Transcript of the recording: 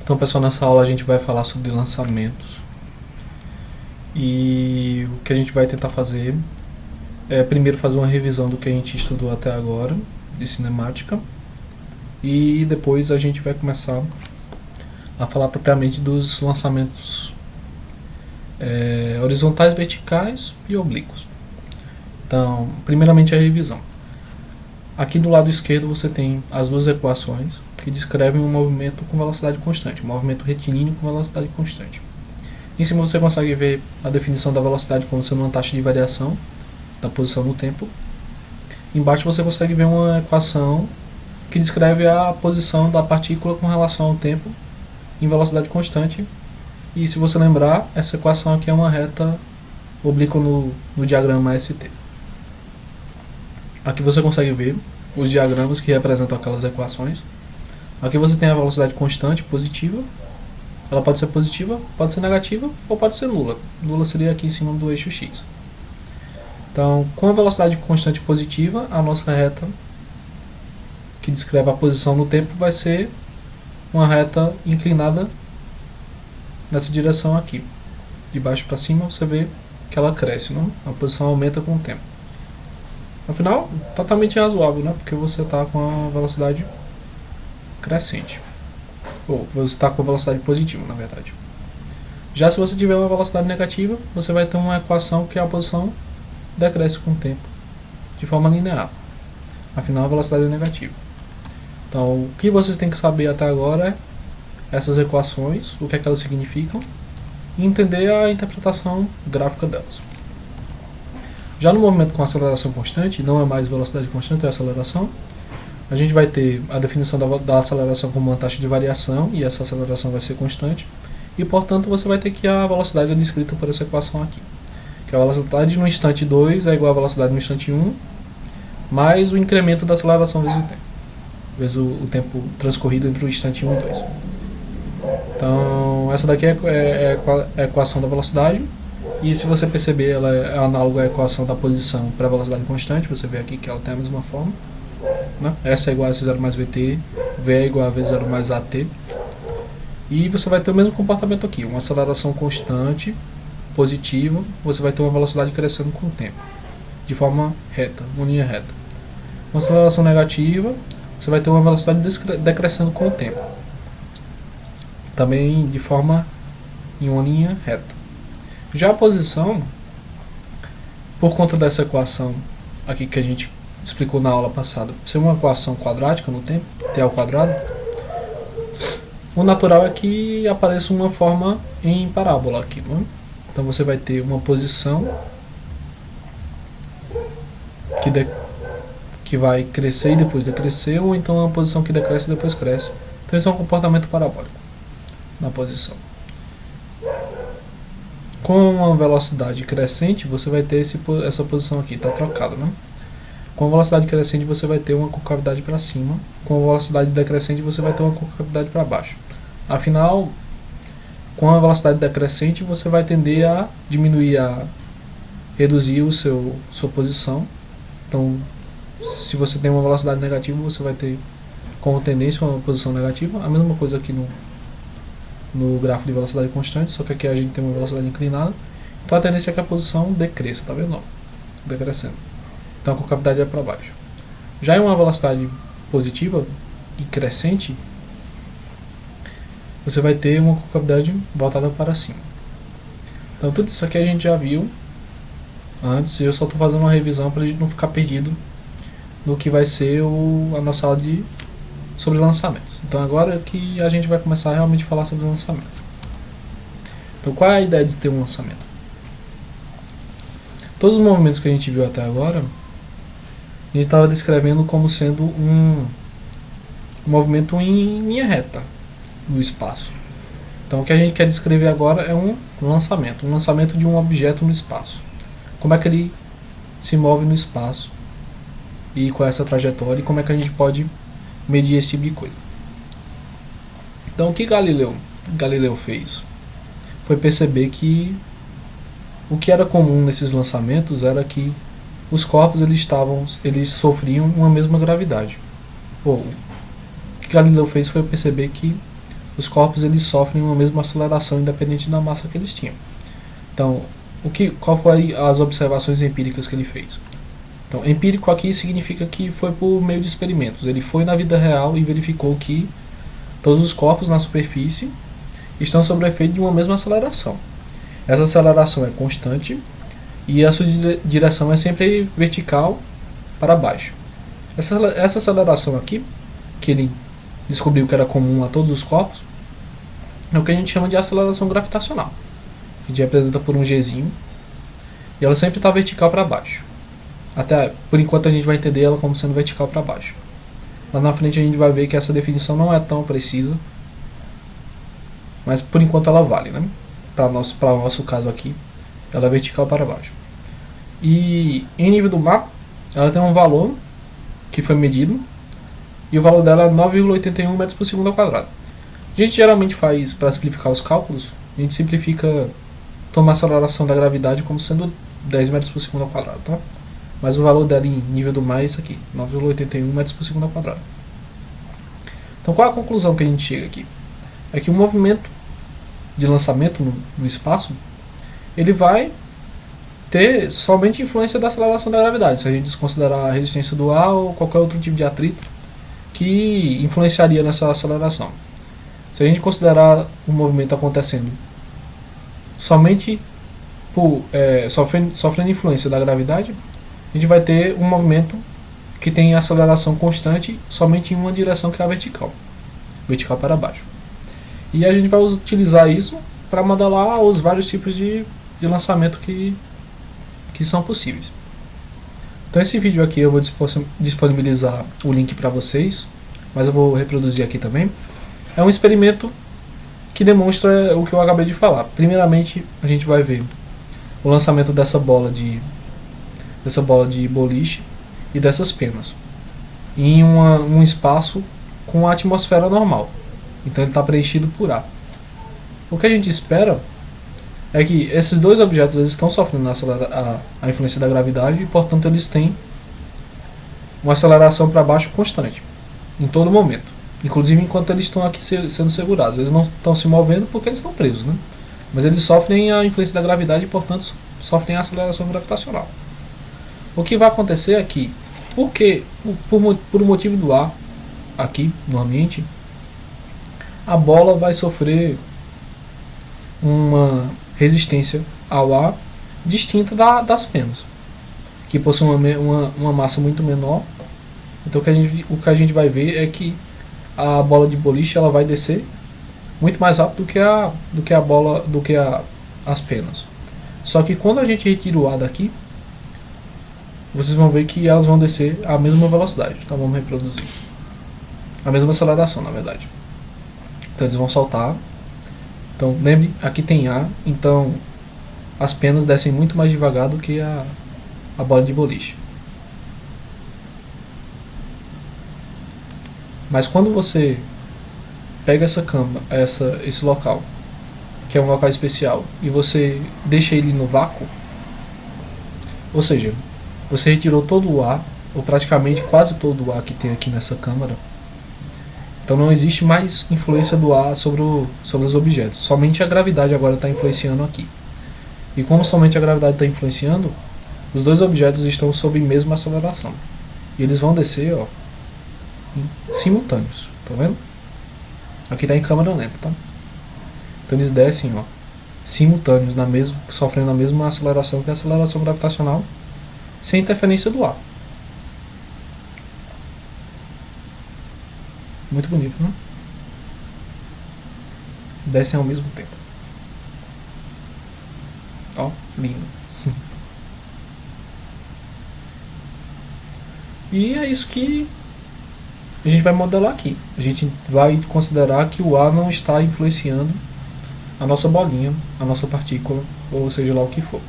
Então, pessoal, nessa aula a gente vai falar sobre lançamentos. E o que a gente vai tentar fazer é primeiro fazer uma revisão do que a gente estudou até agora, de cinemática. E depois a gente vai começar a falar propriamente dos lançamentos horizontais, verticais e oblíquos. Então, primeiramente a revisão. Aqui do lado esquerdo você tem as duas equações que descrevem um movimento com velocidade constante, um movimento retilíneo com velocidade constante. Em cima você consegue ver a definição da velocidade como sendo uma taxa de variação da posição no tempo. Embaixo você consegue ver uma equação que descreve a posição da partícula com relação ao tempo em velocidade constante. E se você lembrar, essa equação aqui é uma reta oblíqua no diagrama ST. Aqui você consegue ver os diagramas que representam aquelas equações. Aqui você tem a velocidade constante positiva. Ela pode ser positiva, pode ser negativa ou pode ser nula. Nula seria aqui em cima do eixo X. Então, com a velocidade constante positiva, a nossa reta que descreve a posição no tempo vai ser uma reta inclinada nessa direção aqui. De baixo para cima você vê que ela cresce, não? A posição aumenta com o tempo. Afinal, totalmente razoável, né? Porque você está com a velocidade crescente. Ou você está com a velocidade positiva, na verdade. Já se você tiver uma velocidade negativa, você vai ter uma equação que a posição decresce com o tempo, de forma linear. Afinal, a velocidade é negativa. Então, o que vocês têm que saber até agora é essas equações, o que é que elas significam, e entender a interpretação gráfica delas. Já no movimento com aceleração constante, não é mais velocidade constante, é aceleração, a gente vai ter a definição da aceleração como uma taxa de variação, e essa aceleração vai ser constante, e portanto você vai ter que a velocidade é descrita por essa equação aqui, que a velocidade no instante 2 é igual à velocidade no instante 1, mais o incremento da aceleração vezes o tempo, vezes o tempo transcorrido entre o instante 1 e 2. Então, essa daqui é a equação da velocidade, e se você perceber, ela é análoga à equação da posição para a velocidade constante. Você vê aqui que ela tem a mesma forma, né? S é igual a S0 mais VT, V é igual a V0 mais AT. E você vai ter o mesmo comportamento aqui, uma aceleração constante, positiva, você vai ter uma velocidade crescendo com o tempo, de forma reta, uma linha reta. Uma aceleração negativa, você vai ter uma velocidade decrescendo com o tempo, também de forma em uma linha reta. Já a posição, por conta dessa equação aqui que a gente explicou na aula passada, ser uma equação quadrática no tempo, t ao quadrado, o natural é que apareça uma forma em parábola aqui, não é? Então você vai ter uma posição que vai crescer e depois decrescer, ou então uma posição que decresce e depois cresce. Então isso é um comportamento parabólico na posição. Com uma velocidade crescente, você vai ter essa posição aqui, está trocada, né? Com a velocidade crescente, você vai ter uma concavidade para cima. Com a velocidade decrescente, você vai ter uma concavidade para baixo. Afinal, com a velocidade decrescente, você vai tender a diminuir, a reduzir sua posição. Então, se você tem uma velocidade negativa, você vai ter como tendência uma posição negativa. A mesma coisa aqui no gráfico de velocidade constante, só que aqui a gente tem uma velocidade inclinada. Então a tendência é que a posição decresça, tá vendo? Decrescendo. Então a concavidade é para baixo. Já em uma velocidade positiva e crescente, você vai ter uma concavidade voltada para cima. Então tudo isso aqui a gente já viu antes, e eu só estou fazendo uma revisão para a gente não ficar perdido no que vai ser a nossa aula sobre lançamentos. Então agora é que a gente vai começar a realmente falar sobre lançamento. Então qual é a ideia de ter um lançamento? Todos os movimentos que a gente viu até agora, a gente estava descrevendo como sendo um movimento em linha reta no espaço. Então o que a gente quer descrever agora é um lançamento de um objeto no espaço. Como é que ele se move no espaço e qual é essa trajetória e como é que a gente pode medir esse tipo de coisa. Então o que Galileu fez foi perceber que o que era comum nesses lançamentos era que os corpos eles sofriam uma mesma gravidade. O que Galileu fez foi perceber que os corpos eles sofrem uma mesma aceleração independente da massa que eles tinham. Então, qual foi as observações empíricas que ele fez? Então, empírico aqui significa que foi por meio de experimentos. Ele foi na vida real e verificou que todos os corpos na superfície estão sob o efeito de uma mesma aceleração. Essa aceleração é constante e a sua direção é sempre vertical para baixo. Essa aceleração aqui, que ele descobriu que era comum a todos os corpos, é o que a gente chama de aceleração gravitacional. A gente representa por um Gzinho e ela sempre está vertical para baixo. Até por enquanto a gente vai entender ela como sendo vertical para baixo. Lá na frente a gente vai ver que essa definição não é tão precisa, mas por enquanto ela vale, né? Para o nosso caso aqui, ela é vertical para baixo. E em nível do mar, ela tem um valor que foi medido e o valor dela é 9,81 metros por segundo ao quadrado. A gente geralmente faz, para simplificar os cálculos, a gente simplifica, toma a aceleração da gravidade como sendo 10 metros por segundo ao quadrado, tá? Mas o valor dela em nível do mar é isso aqui, 9,81 metros por segundo ao quadrado. Então qual é a conclusão que a gente chega aqui? É que o movimento de lançamento no espaço, ele vai ter somente influência da aceleração da gravidade, se a gente desconsiderar a resistência do ar ou qualquer outro tipo de atrito que influenciaria nessa aceleração. Se a gente considerar o movimento acontecendo somente sofrendo influência da gravidade, a gente vai ter um movimento que tem aceleração constante somente em uma direção, que é a vertical para baixo. E a gente vai utilizar isso para modelar os vários tipos de lançamento que são possíveis. Então esse vídeo aqui eu vou disponibilizar o link para vocês, mas eu vou reproduzir aqui também. É um experimento que demonstra o que eu acabei de falar. Primeiramente a gente vai ver o lançamento dessa bola de boliche e dessas penas em um espaço com a atmosfera normal. Então ele está preenchido por ar. O que a gente espera é que esses dois objetos eles estão sofrendo a influência da gravidade e, portanto, eles têm uma aceleração para baixo constante, em todo momento. Inclusive enquanto eles estão aqui sendo segurados. Eles não estão se movendo porque eles estão presos, né? Mas eles sofrem a influência da gravidade e, portanto, sofrem a aceleração gravitacional. O que vai acontecer é que, por motivo do ar aqui no ambiente, a bola vai sofrer uma resistência ao ar distinta das penas, que possuem uma massa muito menor. Então o que a gente vai ver é que a bola de boliche ela vai descer muito mais rápido do que as penas. Só que quando a gente retira o ar daqui, vocês vão ver que elas vão descer à mesma velocidade. Então vamos reproduzir a mesma aceleração, na verdade. Então eles vão soltar. Então lembre, aqui tem ar, então as penas descem muito mais devagar do que a bola de boliche. Mas quando você pega essa cama, esse local, que é um local especial, e você deixa ele no vácuo, ou seja, você retirou todo o ar, ou praticamente quase todo o ar que tem aqui nessa câmara, então não existe mais influência do ar sobre os objetos. Somente a gravidade agora está influenciando aqui. E como somente a gravidade está influenciando, os dois objetos estão sob a mesma aceleração. E eles vão descer, ó, simultâneos. Tá vendo? Aqui está em câmera lenta, tá? Então eles descem, ó, simultâneos, sofrendo a mesma aceleração que a aceleração gravitacional, sem interferência do ar. Muito bonito, né? Descem ao mesmo tempo. Ó, lindo. E é isso que a gente vai modelar aqui. A gente vai considerar que o ar não está influenciando a nossa bolinha, a nossa partícula, ou seja lá o que for.